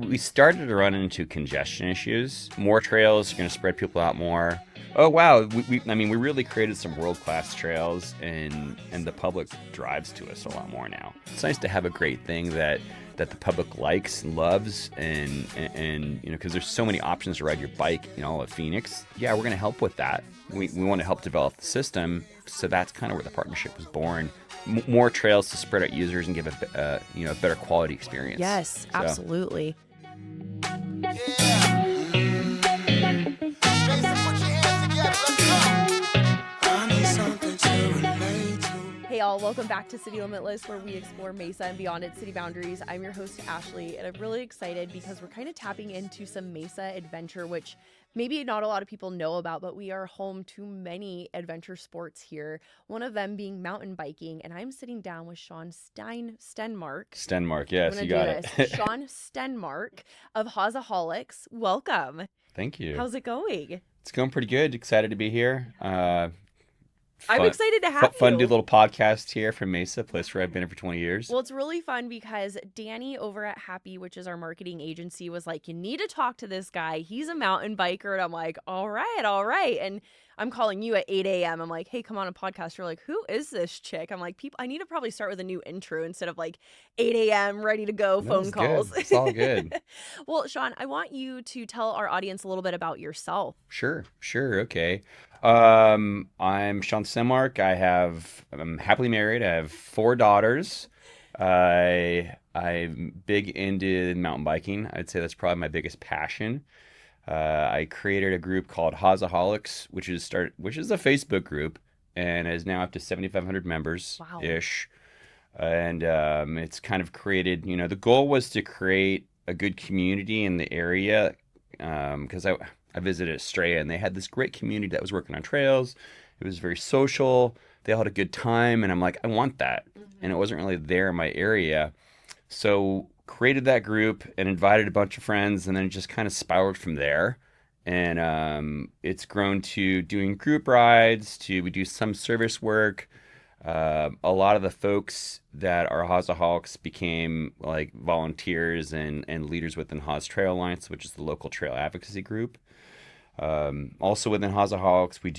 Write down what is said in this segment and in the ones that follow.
We started to run into congestion issues. More trails are going to spread people out more. Oh wow, we really created some world-class trails, and the public drives to us a lot more now. It's nice to have a great thing that the public likes and loves, and because there's so many options to ride your bike, at Phoenix. Yeah, we're going to help with that. We want to help develop the system, so that's kind of where the partnership was born. More trails to spread out users and give a better quality experience. Yes, absolutely. Hey y'all, welcome back to City Limitless, where we explore Mesa and beyond its city boundaries. I'm your host, Ashley, and I'm really excited because we're kind of tapping into some Mesa adventure, which maybe not a lot of people know about, but we are home to many adventure sports here, one of them being mountain biking, and I'm sitting down with Sean Stenmark. Stenmark, yes, you got it. Sean Stenmark of Hawesaholics. Welcome. Thank you. How's it going? It's going pretty good. Excited to be here. I'm excited to have you. Fun to do a little podcast here from Mesa, a place where I've been here for 20 years. Well, it's really fun because Danny over at Happy, which is our marketing agency, was like, you need to talk to this guy. He's a mountain biker. And I'm like, all right. And I'm calling you at 8 a.m. I'm like, hey, come on a podcast. You're like, who is this chick? I'm like, I need to probably start with a new intro instead of like 8 a.m. ready to go phone calls. Good. It's all good. Well, Sean, I want you to tell our audience a little bit about yourself. Sure. Okay. I'm Sean Stenmark. I'm happily married. I have 4 daughters. I'm big into mountain biking. I'd say that's probably my biggest passion. I created a group called HawesFest, which is a Facebook group, and is now up to 7,500 members ish. Wow. And it's kind of created. The goal was to create a good community in the area, because I visited Estrella, and they had this great community that was working on trails. It was very social. They all had a good time, and I'm like, I want that. Mm-hmm. And it wasn't really there in my area. So created that group and invited a bunch of friends, and then it just kind of spiraled from there. And it's grown to doing group rides, we do some service work. A lot of the folks that are Hawesaholics became like volunteers and leaders within Haws Trail Alliance, which is the local trail advocacy group. Also within Hawesaholics, we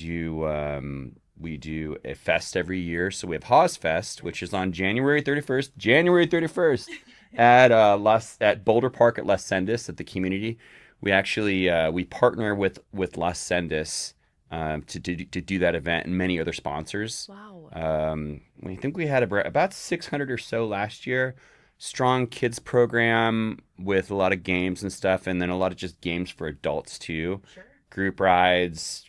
do a fest every year. So we have HawesFest, which is on January 31st at Boulder Park at Las Sendas at the community. We actually we partner with Las Sendas to do that event, and many other sponsors. Wow. I think we had about 600 or so last year. Strong kids program with a lot of games and stuff, and then a lot of just games for adults too. Sure. Group rides,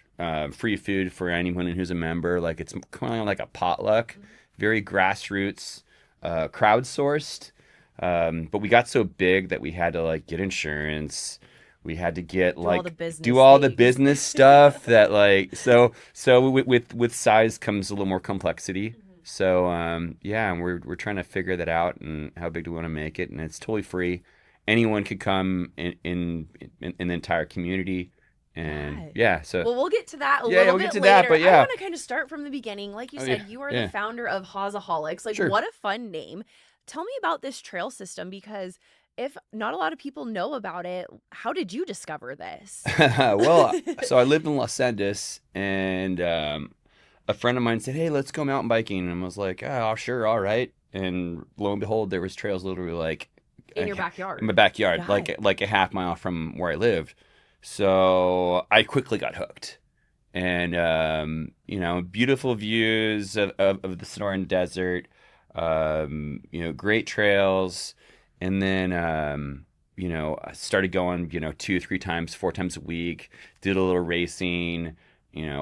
free food for anyone who's a member. Like, it's kind of like a potluck, very grassroots, crowdsourced. But we got so big that we had to like get insurance. We had to get do all the business stuff that so with size comes a little more complexity. Mm-hmm. So and we're trying to figure that out, and how big do we want to make it, and it's totally free. Anyone could come in the entire community. And so we'll get to that a little bit later. But I want to kind of start from the beginning. Like you said, you are the founder of Hawesaholics. Like, what a fun name. Tell me about this trail system, because if not a lot of people know about it, how did you discover this? Well, so I lived in Las Sendas, and a friend of mine said, hey, let's go mountain biking. And I was like, oh, sure, all right. And lo and behold, there was trails literally like in your backyard. In my backyard, like a half mile from where I lived. So I quickly got hooked, and beautiful views of the Sonoran Desert, great trails, and then I started going 2, 3 times, 4 times a week. Did a little racing,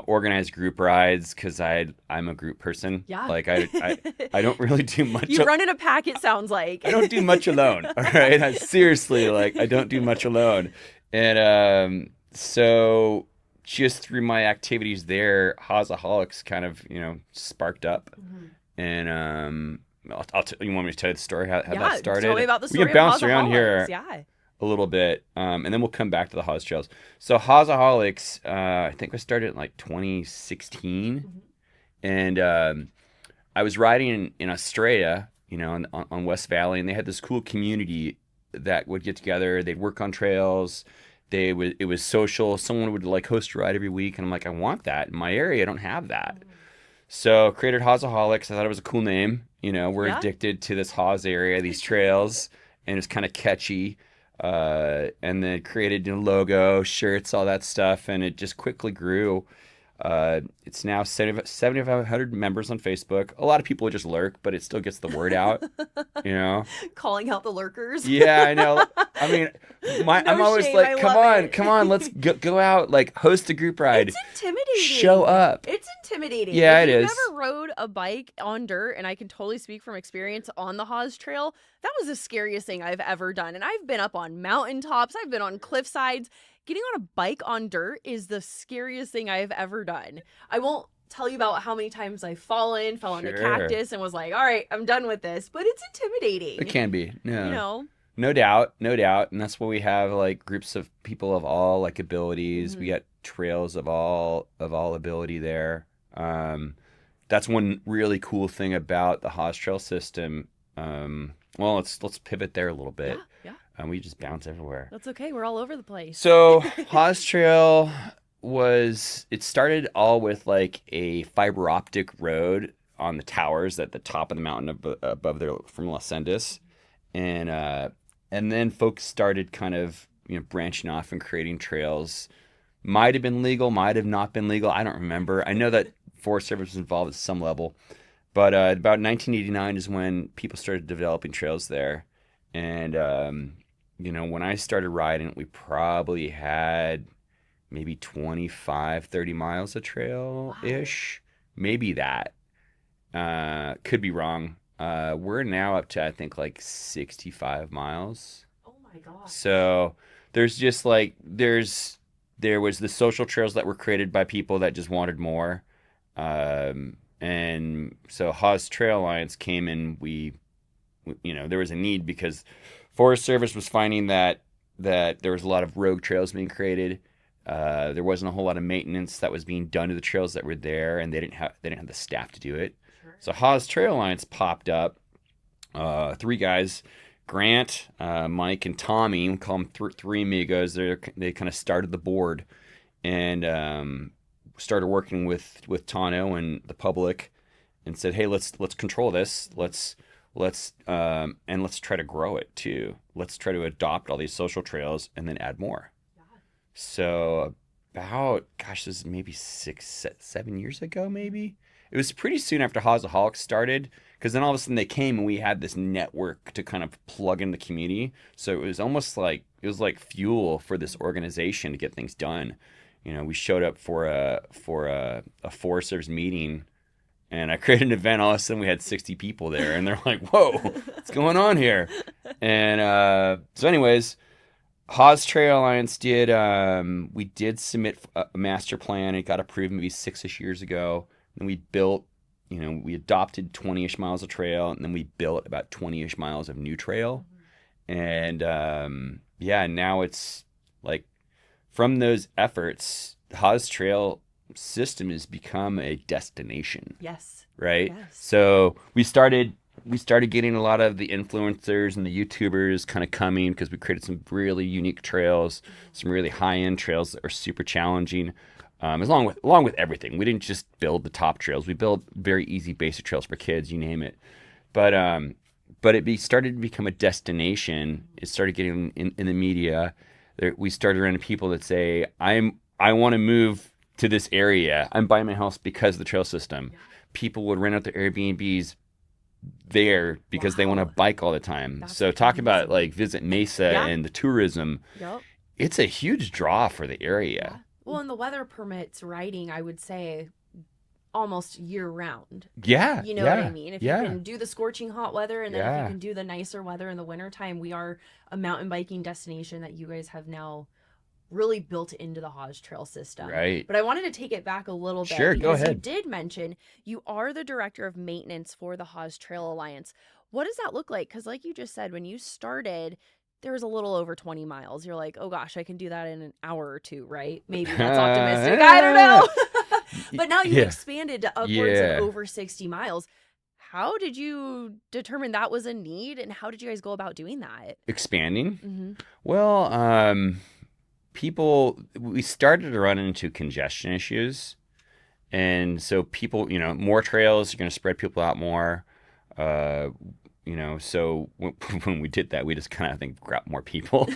organized group rides, because I'm a group person. Yeah. Like I don't really do much. You run in a pack, it sounds like. I don't do much alone. All right, I don't do much alone. And so just through my activities there, Hawesaholics kind of, sparked up. Mm-hmm. And you want me to tell you the story, how that started? Tell me about the story. We can bounce around here a little bit, and then we'll come back to the Haws Trails. So Hawesaholics, I think I started in like 2016. Mm-hmm. And I was riding in Estrella, on West Valley, and they had this cool community that would get together. They'd work on trails. It was social. Someone would like host a ride every week, and I'm like, I want that in my area. I don't have that. So created HawesAholics. I thought it was a cool name. We're Yeah. addicted to this Hawes area, these trails, and it's kind of catchy. And then created a logo, shirts, all that stuff, and it just quickly grew. It's now 7,500 members on Facebook. A lot of people just lurk, but it still gets the word out, you know? Calling out the lurkers. Yeah, I know. I mean, No I'm always shame, like, I come love on, it. come on, let's go out, like host a group ride, It's intimidating. show up. It's intimidating. Yeah, if it you've is. never rode a bike on dirt, and I can totally speak from experience on the Hawes Trail, that was the scariest thing I've ever done. And I've been up on mountaintops, I've been on cliff sides. Getting on a bike on dirt is the scariest thing I've ever done. I won't tell you about how many times I've fell on a Sure. cactus and was like, all right, I'm done with this. But it's intimidating. It can be, no. You know? No doubt, no doubt. And that's why we have like groups of people of all like abilities. We got trails of all ability there. That's one really cool thing about the Hawes Trail system. Well, let's pivot there a little bit. Yeah. We just bounce everywhere. That's okay. We're all over the place. So Hawes Trail it started all with like a fiber optic road on the towers at the top of the mountain above there from Las Sendas. And then folks started kind of, branching off and creating trails. Might have been legal, might have not been legal. I don't remember. I know that Forest Service was involved at some level. But about 1989 is when people started developing trails there. And, when I started riding, we probably had maybe 25, 30 miles of trail-ish. Wow. Maybe that. Could be wrong. We're now up to, I think, like 65 miles. Oh my gosh. So there's just like, there was the social trails that were created by people that just wanted more. And so Hawes Trail Alliance came in, there was a need because Forest Service was finding that there was a lot of rogue trails being created. There wasn't a whole lot of maintenance that was being done to the trails that were there, and they didn't have the staff to do it. So Hawes Trail Alliance popped up. 3 guys, Grant, Mike, and Tommy. We call them three amigos. They kind of started the board and started working with Tano and the public, and said, "Hey, let's control this. Let's try to grow it too. Let's try to adopt all these social trails and then add more." Yeah. So about, this is maybe 7 years ago, maybe. It was pretty soon after HawesAholics started, because then all of a sudden they came and we had this network to kind of plug in the community. So it was almost like, fuel for this organization to get things done. We showed up for a Forest Service meeting, and I created an event. All of a sudden we had 60 people there, and they're like, "Whoa, what's going on here?" And so anyways, Hawes Trail Alliance we did submit a master plan. It got approved maybe 6-ish years ago. And we built, we adopted 20-ish miles of trail, and then we built about 20-ish miles of new trail. And now it's like, from those efforts, the Hawes Trail system has become a destination. Yes. Right? Yes. So we started getting a lot of the influencers and the YouTubers kind of coming, because we created some really unique trails, some really high-end trails that are super challenging. Along with everything. We didn't just build the top trails. We built very easy basic trails for kids, you name it. But it started to become a destination. It started getting in the media. We started running people that say, I want to move to this area. I'm buying my house because of the trail system. Yeah. People would rent out their Airbnbs there because they want to bike all the time. That's so talk about like Visit Mesa and the tourism. Yep. It's a huge draw for the area. Yeah. Well, and the weather permits riding, I would say, almost year-round. Yeah. You know what I mean? If you can do the scorching hot weather, and then if you can do the nicer weather in the wintertime, we are a mountain biking destination that you guys have now really built into the Hawes Trail system. Right. But I wanted to take it back a little bit. Sure, go ahead. You did mention you are the director of maintenance for the Hawes Trail Alliance. What does that look like? Because like you just said, when you started, there was a little over 20 miles. You're like, oh gosh, I can do that in an hour or two, right? Maybe that's optimistic. I don't know. But now you've expanded to upwards of over 60 miles. how did you determine that was a need, and how did you guys go about doing that? Expanding. Mm-hmm. Well, we started to run into congestion issues. And so people, more trails are going to spread people out more. Uh, so when we did that, we just kind of, I think, grabbed more people,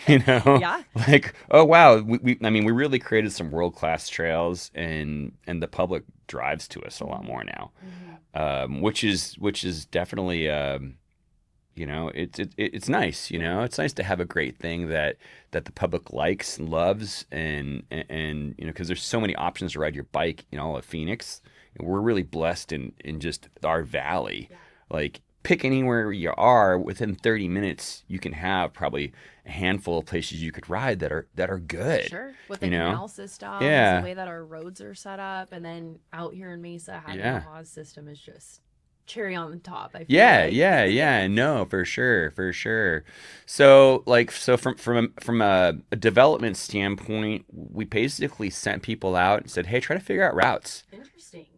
Yeah. like, oh, wow. I mean, we really created some world-class trails, and the public drives to us a lot more now, which is definitely, it's nice, it's nice to have a great thing that the public likes and loves, and because there's so many options to ride your bike in all of Phoenix. We're really blessed in just our valley. Like, pick anywhere you are, within 30 minutes you can have probably a handful of places you could ride that are good. Sure. With the canal systems, the Yeah. way that our roads are set up, and then out here in Mesa, having Yeah. a Hawes system is just cherry on the top, I feel Yeah, like. yeah. No, for sure, for sure. So, from a development standpoint, we basically sent people out and said, "Hey, try to figure out routes." Interesting.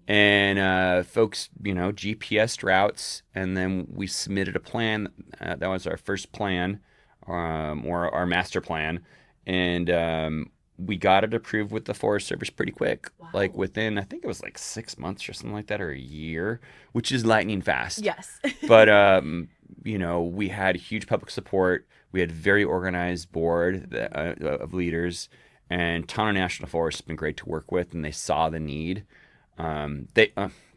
And folks, GPSed routes, and then we submitted a plan. That was our first plan, or our master plan, and we got it approved with the Forest Service pretty quick. Wow. Like, within, I think it was like 6 months or something like that, or a year, which is lightning fast. Yes. But we had huge public support. We had very organized board of leaders, and Toronto National Forest has been great to work with, and they saw the need.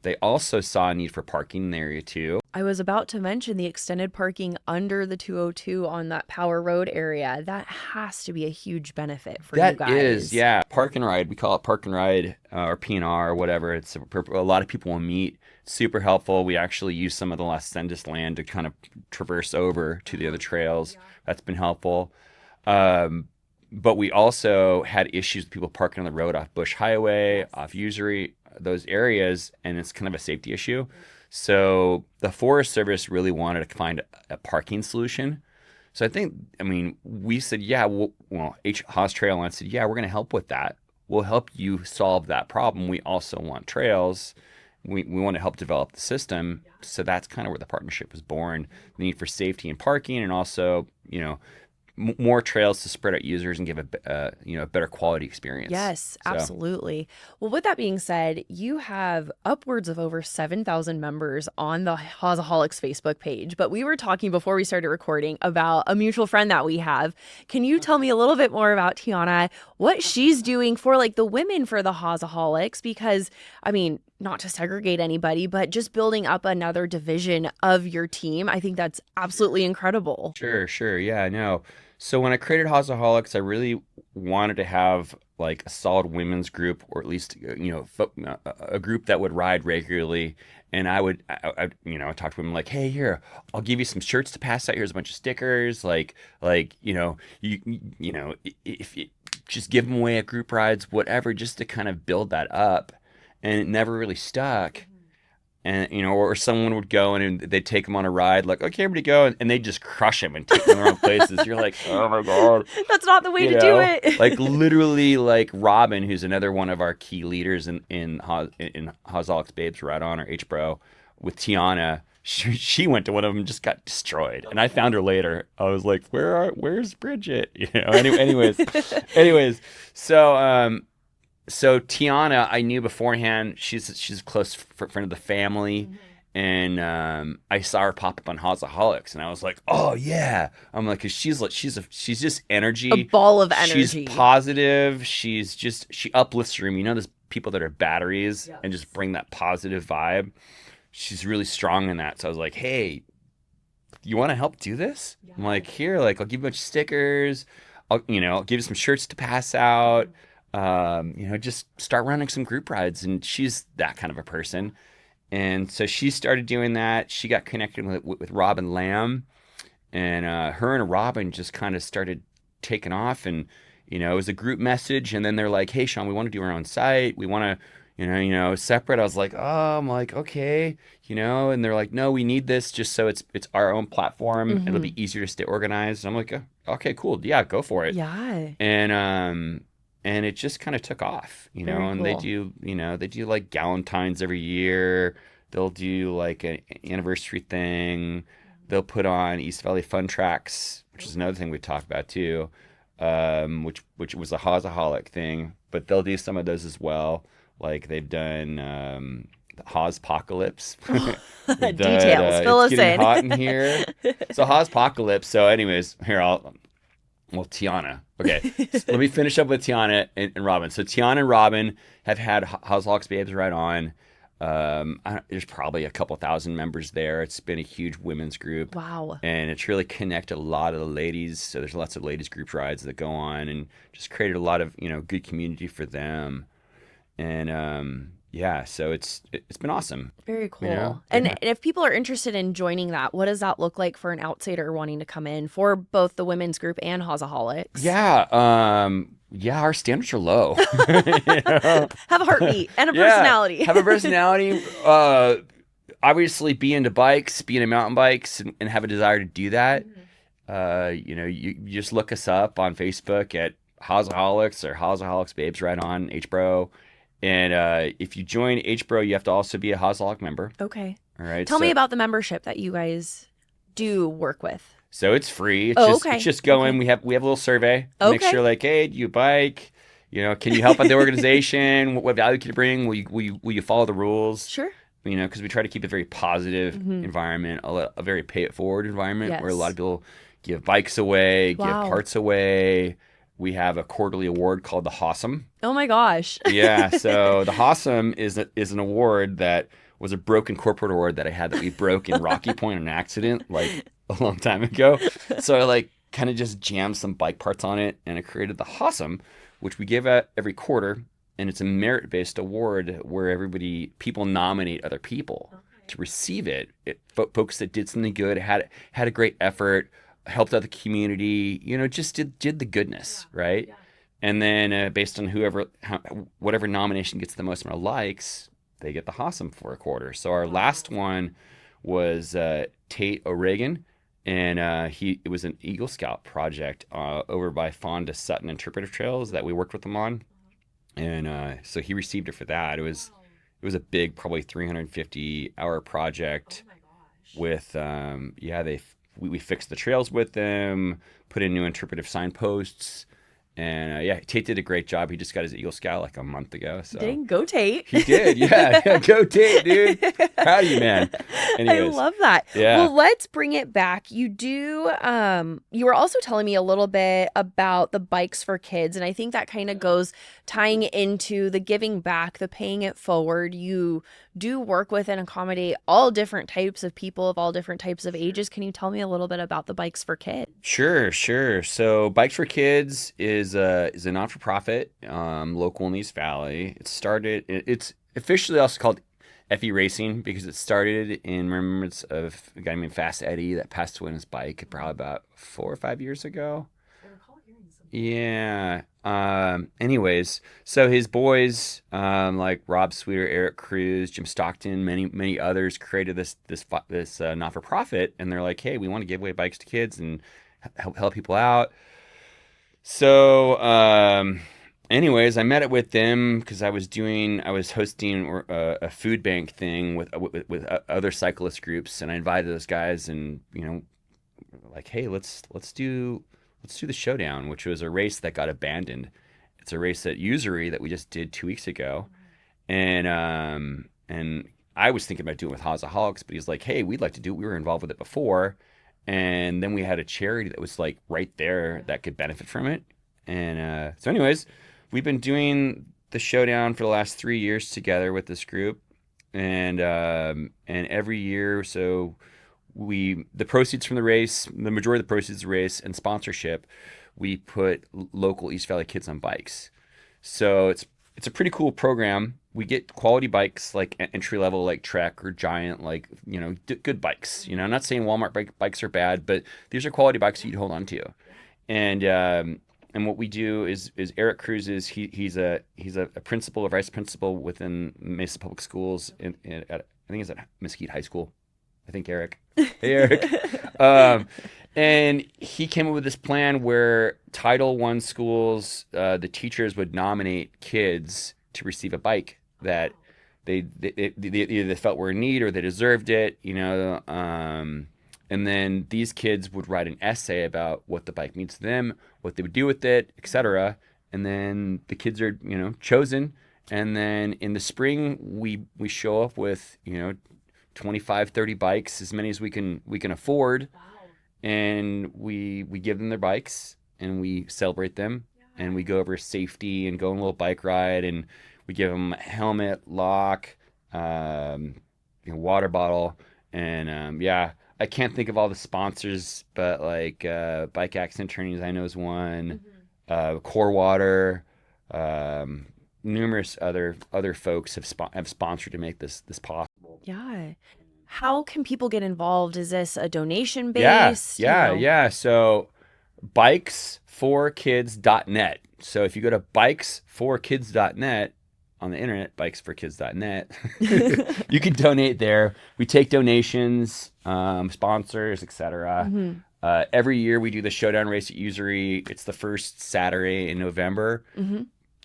They also saw a need for parking in the area too. I was about to mention the extended parking under the 202 on that Power Road area. That has to be a huge benefit for you guys. That is, yeah. Park and ride. We call it park and ride, or P&R, or whatever. It's a lot of people will meet. Super helpful. We actually use some of the Las Sendas land to kind of traverse over to the other trails. That's been helpful. But we also had issues with people parking on the road off Bush Highway, off Usury, those areas, and it's kind of a safety issue. So the Forest Service really wanted to find a parking solution. So we said, yeah, Haas Trail Line said, yeah, we're going to help with that. We'll help you solve that problem. We also want trails. We want to help develop the system. So that's kind of where the partnership was born. The need for safety and parking, and also, more trails to spread out users and give a better quality experience. Yes, absolutely. Well, with that being said, you have upwards of over 7,000 members on the Hawesaholics Facebook page. But we were talking before we started recording about a mutual friend that we have. Can you tell me a little bit more about Tiana, what she's doing for the women for the Hawesaholics? Because, not to segregate anybody, but just building up another division of your team. I think that's absolutely incredible. Sure. Yeah, I know. So when I created Hawesaholics, I really wanted to have a solid women's group, or at least a group that would ride regularly. And I talk to women like, hey, here, I'll give you some shirts to pass out. Here's a bunch of stickers. If you just give them away at group rides, whatever, just to kind of build that up. And it never really stuck. And, or someone would go and they'd take them on a ride, like, okay, everybody go. And they'd just crush them and take them in the wrong places. You're like, oh my God. That's not the way to do it. Literally, Robin, who's another one of our key leaders in Hawesaholics Babes Ride On, or H-Bro, with Tiana, she went to one of them and just got destroyed. And I found her later. I was like, where's Bridget? Anyways. So Tiana, I knew beforehand. She's a close friend of the family, and I saw her pop up on Hawesaholics, and I was like, oh yeah. I'm like, 'cause she's just energy, a ball of energy. She's positive. She uplifts the room. There's people that are batteries and just bring that positive vibe. She's really strong in that. So I was like, hey, you want to help do this? Yeah. I'm like, here, I'll give you a bunch of stickers. I'll give you some shirts to pass out. Just start running some group rides. And she's that kind of a person. And so she started doing that. She got connected with Robin Lamb, and her and Robin just kind of started taking off. And, it was a group message. And then they're like, hey, Sean, we want to do our own site. We want to, separate. I was like, oh, I'm like, okay, and they're like, no, we need this just so it's our own platform. Mm-hmm. It'll be easier to stay organized. And I'm like, okay, cool. Yeah, go for it. Yeah. And it just kind of took off, Very and cool. they do like Galentine's every year. They'll do like an anniversary thing. They'll put on East Valley Fun Tracks, which is another thing we talked about too, which was a Hawesaholic thing. But they'll do some of those as well. Like they've done HawesApocalypse. We've done, Details. Fill it's us getting in. hot in here. So HawesApocalypse. So, anyways, here well, Tiana. Okay, so let me finish up with Tiana and Robin. So Tiana and Robin have had Hawesaholics Babes right on. There's probably a couple thousand members there. It's been a huge women's group. Wow. And it's really connected a lot of the ladies. So there's lots of ladies group rides that go on and just created a lot of, good community for them. And yeah, so it's been awesome. Very cool. Yeah. And if people are interested in joining that, what does that look like for an outsider wanting to come in for both the women's group and Hawesaholics? Yeah, our standards are low. Have a heartbeat and a personality. Have a personality. Obviously, be into bikes, be into mountain bikes, and have a desire to do that. You just look us up on Facebook at Hawesaholics or Hawesaholics Babes right on HBro. And if you join HBro, you have to also be a Hawesaholic member. Okay. All right. Tell me about the membership that you guys do work with. So it's free. It's just going. We have a little survey. Make sure like, hey, do you bike? Can you help out the organization? What value can you bring? Will you follow the rules? Sure. Because we try to keep a very positive environment, a very pay it forward environment where a lot of people give bikes away, give parts away. We have a quarterly award called the Hawesome. Oh my gosh. Yeah. So the Hawesome is an award that was a broken corporate award that I had that we broke in Rocky Point in an accident like a long time ago. So I kind of just jammed some bike parts on it and I created the Hawesome, which we give out every quarter. And it's a merit-based award where people nominate other people to receive it. Folks that did something good, had a great effort, helped out the community, just did the goodness, right? Yeah. And then based on whatever nomination gets the most amount of likes, they get the Hawesome for a quarter. So our last one was Tate O'Regan, and it was an Eagle Scout project over by Fonda Sutton Interpretive Trails that we worked with them on. And so he received it for that. It was a big, probably 350-hour project. Oh my gosh. With we fixed the trails with them, put in new interpretive signposts, and Tate did a great job. He just got his Eagle Scout like a month ago. So dang, go Tate. He did, yeah, go Tate, dude. Proud of you, man. Anyways, I love that. Yeah. Well, let's bring it back. You were also telling me a little bit about the bikes for kids, and I think that kind of goes tying into the giving back, the paying it forward. You do work with and accommodate all different types of people of all different types of ages. Can you tell me a little bit about the Bikes for Kids? Sure. So Bikes for Kids is a not-for-profit local in East Valley. It's officially also called FE Racing because it started in remembrance of a guy named Fast Eddie that passed away on his bike probably about 4 or 5 years ago. I recall hearing something. Yeah. Anyways, so his boys, like Rob Sweeter, Eric Cruz, Jim Stockton, many others created this not-for-profit, and they're like, hey, we want to give away bikes to kids and help people out. So, anyways, I met it with them because I was hosting a food bank thing with other cyclist groups, and I invited those guys, and like, hey, let's do the showdown, which was a race that got abandoned. It's a race at Usury that we just did 2 weeks ago, and I was thinking about doing it with Hawesaholics, but he's like, hey, we'd like to do it. We were involved with it before. And then we had a charity that was like right there that could benefit from it. And so anyways, we've been doing the showdown for the last 3 years together with this group. And every year, so the proceeds from the race, the majority of the proceeds of the race and sponsorship, we put local East Valley kids on bikes. So it's a pretty cool program. We get quality bikes like entry level, like Trek or Giant, like, good bikes. I'm not saying Walmart bikes are bad, but these are quality bikes you'd hold on to. And what we do is Eric Cruz he's a principal, a vice principal within Mesa Public Schools I think it's at Mesquite High School. I think Eric. Hey, Eric. And he came up with this plan where Title I schools, the teachers would nominate kids to receive a bike that they either felt were in need or they deserved it, you know. And then these kids would write an essay about what the bike means to them, what they would do with it, etc. And then the kids are, you know, chosen. And then in the spring, we show up with, you know, 25, 30 bikes, as many as we can afford. Wow. And we give them their bikes and we celebrate them. Yeah. And we go over safety and go on a little bike ride, and we give them a helmet, lock, you know, water bottle, and yeah, I can't think of all the sponsors, but like Bike Accident Attorneys, I know is one, Core Water, numerous other folks have sponsored to make this possible. Yeah. How can people get involved? Is this a donation Yeah, based? yeah. So bikesforkids.net. So if you go to bikesforkids.net on the internet, bikesforkids.net, you can donate there. We take donations, sponsors, etc. Every year we do the showdown race at Usury. It's the first Saturday in November.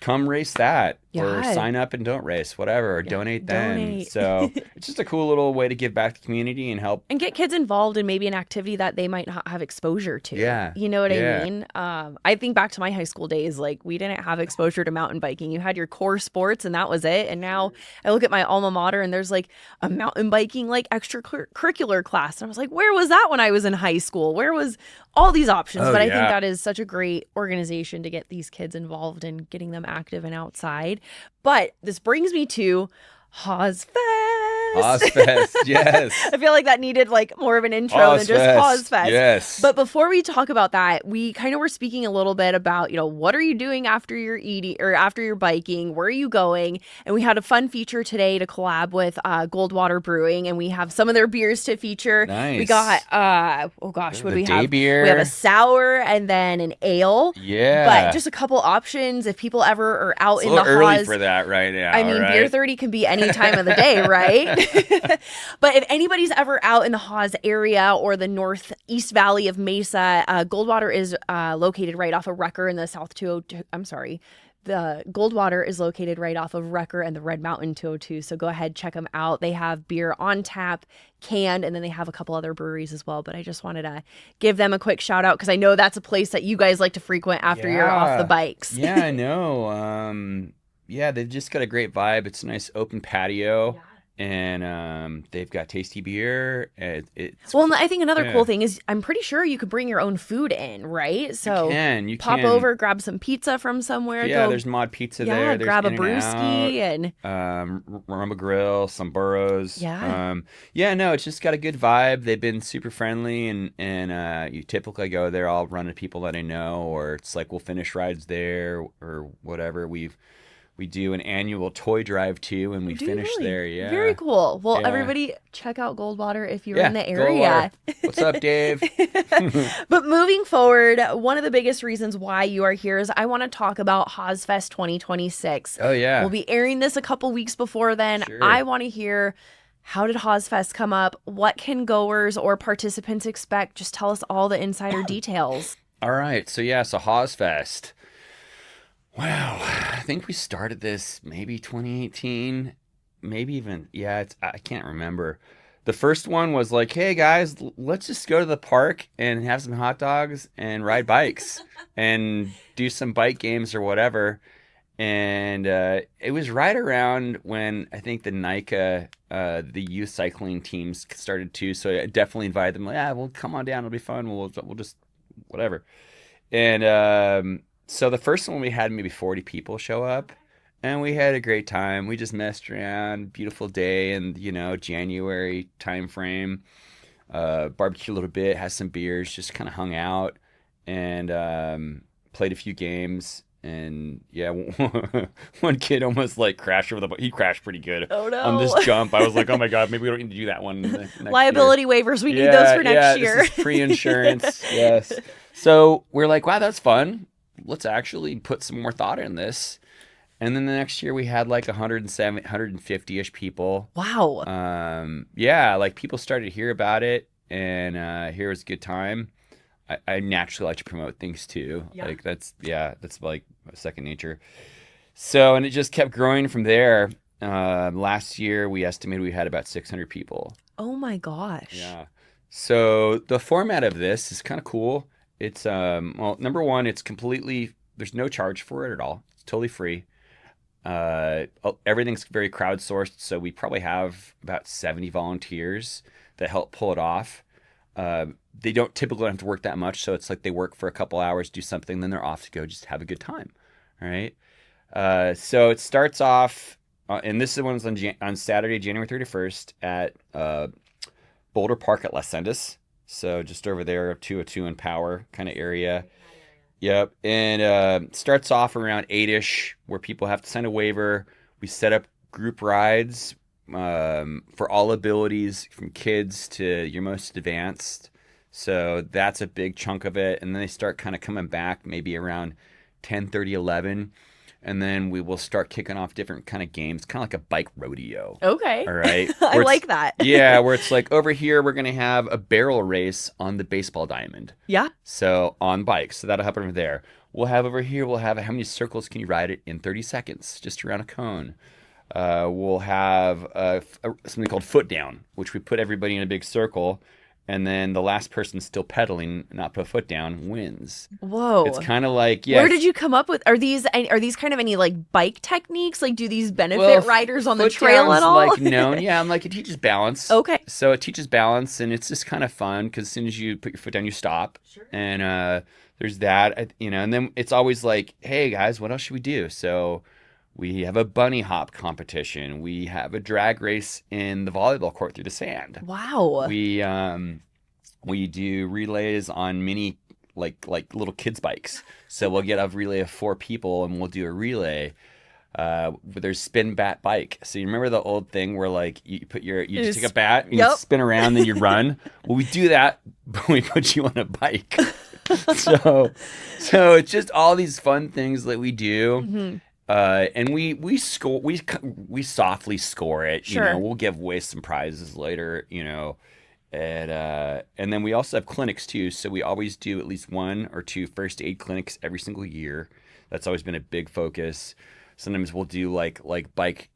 Come race that, or sign up and don't race, whatever, or donate then. So it's just a cool little way to give back to the community and help. And get kids involved in maybe an activity that they might not have exposure to. Yeah. You know what I mean? I think back to my high school days, like we didn't have exposure to mountain biking. You had your core sports and that was it. And now I look at my alma mater and there's like a mountain biking, like extracurricular class. And I was like, where was that when I was in high school? Where was all these options? But I think that is such a great organization to get these kids involved and getting them active and outside. But this brings me to HawesFest. HawesFest, yes. I feel like that needed like more of an intro than just HawesFest. Yes. But before we talk about that, we kind of were speaking a little bit about, you know, what are you doing after you're eating or after you're biking? Where are you going? And we had a fun feature today to collab with Goldwater Brewing, and we have some of their beers to feature. Nice. We got what do we have? Beer. We have a sour and then an ale. Yeah. But just a couple options if people ever are out it's in a the little early Haws. for that right now. I mean, right? beer 30 can be any time of the day, right? But if anybody's ever out in the Hawes area or the northeast valley of Mesa, Goldwater is located right off of Wrecker in the South 202. I'm sorry. The Goldwater is located right off of Wrecker and the Red Mountain 202. So go ahead, check them out. They have beer on tap, canned, and then they have a couple other breweries as well. But I just wanted to give them a quick shout out because I know that's a place that you guys like to frequent after you're off the bikes. Yeah, I know. Yeah, they've just got a great vibe. It's a nice open patio. Yeah. And they've got tasty beer. Well, and I think another cool thing is I'm pretty sure you could bring your own food in, right? So you pop can over, grab some pizza from somewhere. Yeah, there's Mod Pizza there. There's grab a In-N-Out, brewski Rumba Grill, some burros. Yeah. No, it's just got a good vibe. They've been super friendly, and you typically go there. I'll run into people that I know, or it's like we'll finish rides there or whatever. We do an annual toy drive too, and we finish there. Yeah. Very cool. Well, everybody check out Goldwater if you're in the Goldwater. area. What's up, Dave? But moving forward, one of the biggest reasons why you are here is I want to talk about HawesFest 2026. Oh, yeah. We'll be airing this a couple weeks before then. Sure. I want to hear, how did HawesFest come up? What can goers or participants expect? Just tell us all the insider details. All right. So HawesFest. Wow, I think we started this maybe 2018, maybe even, I can't remember. The first one was like, hey guys, let's just go to the park and have some hot dogs and ride bikes and do some bike games or whatever. And it was right around when I think the NICA, the youth cycling teams started too. So I definitely invited them, like, well, come on down, it'll be fun. We'll just, whatever. And so the first one we had maybe 40 people show up, and we had a great time. We just messed around, beautiful day, and January time frame. Barbecue a little bit, had some beers, just kind of hung out, and played a few games. And one kid almost like crashed over the bike. He crashed pretty good on this jump. I was like, oh my god, maybe we don't need to do that one next Liability year. Waivers, we need those for next year. This is pre-insurance. Yes. So we're like, wow, that's fun. Let's actually put some more thought in this. And then the next year we had like 150-ish people. Wow. Like people started to hear about it, and here was a good time. I naturally like to promote things too. Yeah. Like that's like second nature. So, and it just kept growing from there. Last year, we estimated we had about 600 people. Oh my gosh. Yeah. So the format of this is kind of cool. It's well, number one, it's completely there's no charge for it at all. It's totally free. Everything's very crowdsourced, so we probably have about 70 volunteers that help pull it off. They don't typically have to work that much, so it's like they work for a couple hours, do something, then they're off to go just have a good time. All right. So it starts off, and this is one's on Saturday, January 31st at Boulder Park at Las Sendas. So just over there, 202 and Power kind of area. Yep. And starts off around 8-ish where people have to sign a waiver. We set up group rides for all abilities from kids to your most advanced. So that's a big chunk of it. And then they start kind of coming back maybe around 10:30, 11. And then we will start kicking off different kind of games, kind of like a bike rodeo. Okay. All right. I like that. Yeah, where it's like over here, we're going to have a barrel race on the baseball diamond. Yeah. So on bikes. So that'll happen over there. We'll have over here, we'll have how many circles can you ride it in 30 seconds, just around a cone. We'll have something called foot down, which we put everybody in a big circle. And then the last person still pedaling, not put a foot down, wins. Whoa. It's kind of like, yeah. Where did you come up with, are these kind of any like bike techniques? Like do these benefit riders on the trail at all? Like known. Yeah, I'm like, it teaches balance. Okay. So it teaches balance and it's just kind of fun because as soon as you put your foot down, you stop. Sure. And there's that, and then it's always like, hey guys, what else should we do? So we have a bunny hop competition. We have a drag race in the volleyball court through the sand. Wow. We do relays on mini like little kids bikes. So we'll get a relay of 4 people and we'll do a relay. There's spin bat bike. So you remember the old thing where like you just take a bat and you spin around then you run. Well, we do that, but we put you on a bike. so it's just all these fun things that we do. Mm-hmm. And we softly score it. Sure. We'll give away some prizes later. And then we also have clinics too. So we always do at least 1 or 2 first aid clinics every single year. That's always been a big focus. Sometimes we'll do like bike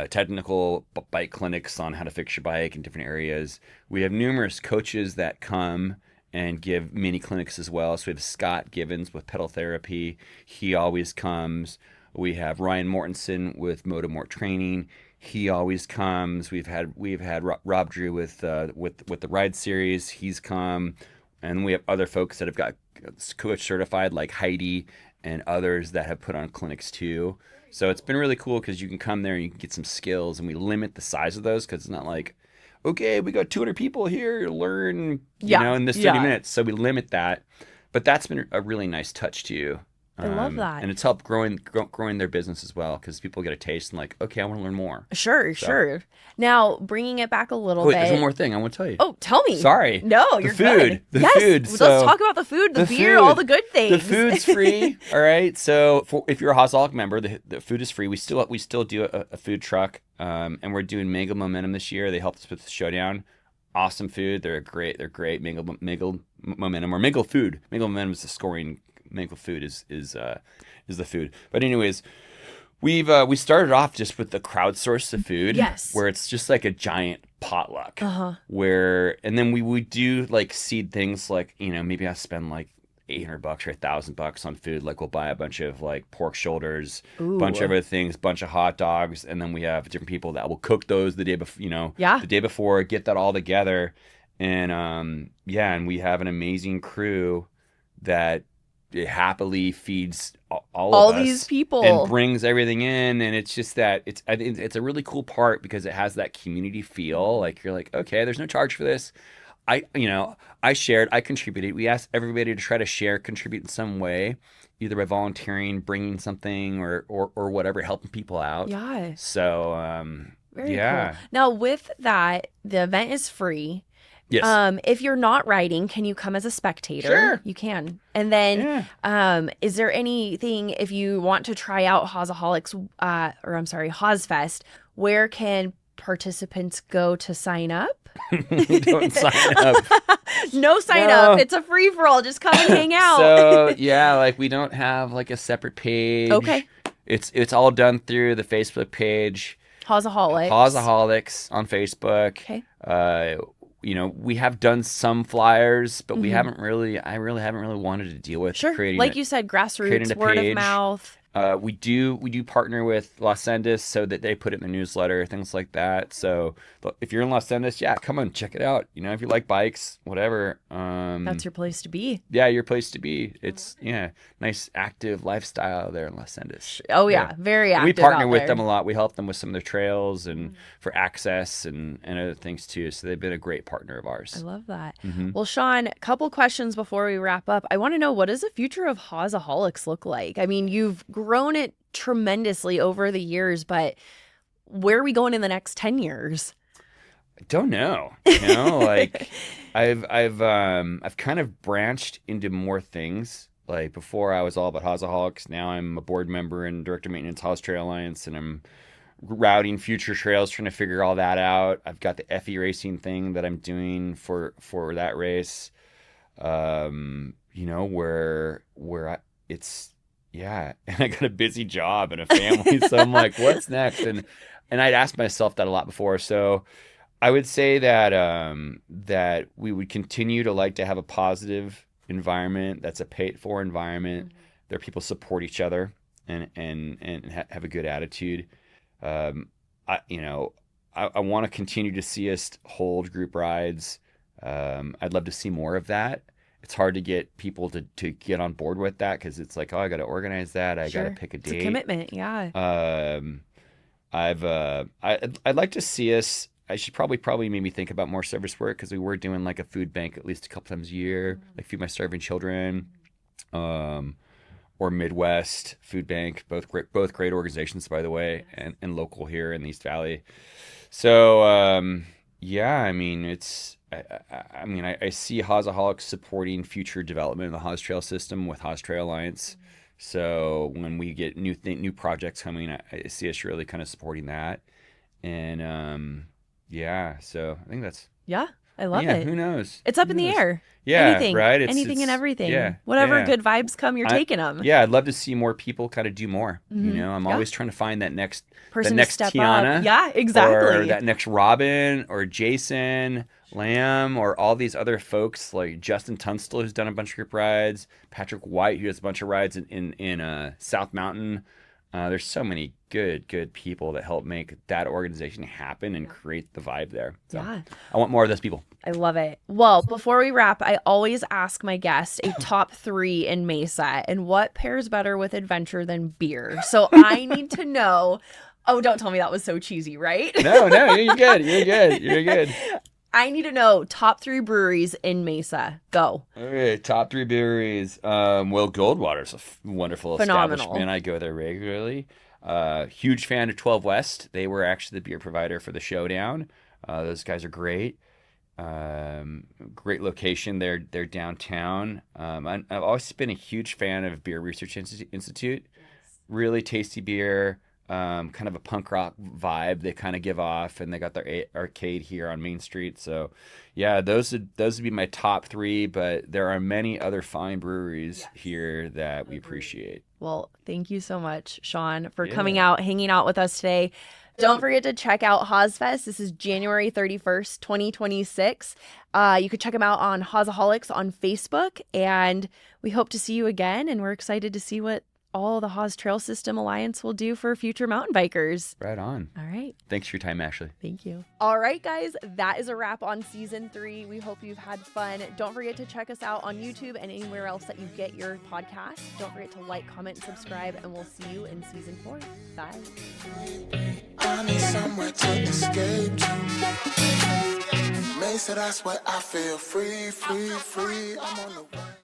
technical bike clinics on how to fix your bike in different areas. We have numerous coaches that come and give mini clinics as well. So we have Scott Givens with pedal therapy. He always comes. We have Ryan Mortensen with Motomort training. He always comes. We've had Rob Drew with the ride series. He's come, and we have other folks that have got coach certified like Heidi and others that have put on clinics too. So it's been really cool because you can come there and you can get some skills, and we limit the size of those because it's not like, okay, we got 200 people here to learn, in this 30 minutes. So we limit that, but that's been a really nice touch too. I love that. And it's helped growing their business as well because people get a taste and like, okay, I want to learn more. Sure. Now, bringing it back a little bit. There's one more thing I want to tell you. Oh, tell me. Sorry. No, you're good. The food. Yes, let's talk about the food, the beer, all the good things. The food's free. All right. So if you're a Hawesaholic member, the food is free. We still do a food truck, and we're doing Mega Momentum this year. They helped us with the showdown. Awesome food. They're great. Mega Momentum or Mega Food. Mega Momentum is the scoring. Mega Food is the food. But anyways, we started off just with the crowdsource of food. Yes. Where it's just like a giant potluck. And then we would do like seed things like, maybe I spend like $800 or $1,000 on food. Like we'll buy a bunch of like pork shoulders, bunch of other things, bunch of hot dogs, and then we have different people that will cook those the day before. The day before, get that all together, and and we have an amazing crew that happily feeds all of us, these people, and brings everything in, and it's just that I think it's a really cool part because it has that community feel. Like you're like, okay, there's no charge for this. I contributed. We asked everybody to try to share, contribute in some way, either by volunteering, bringing something, or whatever, helping people out. Yeah. So, very cool. Now, with that, the event is free. Yes. If you're not riding, can you come as a spectator? Sure. You can. And then, is there anything, if you want to try out HawesFest, where can participants go to sign up? Don't sign up. No sign up. It's a free-for-all. Just come and hang out. So, we don't have like a separate page. Okay. It's all done through the Facebook page, Hawesaholics. Hawesaholics on Facebook. Okay. We have done some flyers, but we haven't really. I really haven't really wanted to deal with Sure. creating. Like you said, grassroots, a word of page. mouth. We do partner with Los Andes so that they put it in the newsletter, things like that. So if you're in Los Andes, yeah, come on, check it out. If you like bikes, whatever. That's your place to be. Yeah, your place to be. It's nice active lifestyle there in Los Andes. Oh yeah, very active. We partner out with there. them a lot. We help them with some of their trails and for access and other things too. So they've been a great partner of ours. I love that. Well, Sean, a couple questions before we wrap up. I want to know, what does the future of Hawesaholics look like? I mean, you've grown it tremendously over the years, but where are we going in the next 10 years? I don't know. Like I've kind of branched into more things. Like before I was all about Hawesaholics. Now I'm a board member and director of maintenance Hawes Trail Alliance, and I'm routing future trails, trying to figure all that out. I've got the FE racing thing that I'm doing for that race. And I got a busy job and a family, so I'm like, what's next? And I'd asked myself that a lot before. So I would say that that we would continue to like to have a positive environment. That's a paid for environment. There people support each other and have a good attitude. I want to continue to see us hold group rides. I'd love to see more of that. It's hard to get people to get on board with that because it's like, oh, I got to organize that. I got to pick a date. It's a commitment, yeah. I'd like to see us. I should probably maybe think about more service work because we were doing like a food bank at least a couple times a year, like Feed My Starving Children, or Midwest Food Bank. Both great organizations, by the way, and local here in the East Valley. So I mean I see Hawesaholics supporting future development of the Hawes Trail system with Hawes Trail Alliance. So when we get new projects coming, I see us really kind of supporting that. And so I think that's I love it. Who knows? It's up in the air. Yeah, anything, right. Anything and everything. Yeah, whatever good vibes come, you're taking them. Yeah, I'd love to see more people kind of do more. I'm always trying to find that next person, the next to step Tiana, up. Yeah, exactly. Or that next Robin or Jason Lamb or all these other folks like Justin Tunstall, who's done a bunch of group rides, Patrick White, who does a bunch of rides in South Mountain. There's so many good people that help make that organization happen and create the vibe there. So I want more of those people. I love it. Well, before we wrap, I always ask my guests a top 3 in Mesa, and what pairs better with adventure than beer? So I need to know. Oh, don't tell me that was so cheesy, right? No, you're good. You're good. I need to know top 3 breweries in Mesa. Go. Okay, top 3 breweries. Goldwater's a wonderful establishment. I go there regularly. Huge fan of 12 West. They were actually the beer provider for the showdown. Those guys are great. Great location. They're downtown. I've always been a huge fan of Beer Research Institute. Really tasty beer. Kind of a punk rock vibe they kind of give off, and they got their arcade here on Main Street. So, yeah, those would be my top 3. But there are many other fine breweries here that we appreciate. Well, thank you so much, Sean, for coming out, hanging out with us today. Don't forget to check out HawesFest. This is January 31st, 2026. You could check them out on Hawesaholics on Facebook, and we hope to see you again. And we're excited to see what all the Hawes Trail System Alliance will do for future mountain bikers. Right on. All right. Thanks for your time, Ashley. Thank you. All right, guys, that is a wrap on season 3. We hope you've had fun. Don't forget to check us out on YouTube and anywhere else that you get your podcast. Don't forget to like, comment, and subscribe, and we'll see you in season 4. Bye. I need somewhere to escape to. Mesa, that's where I feel free. I'm on the way.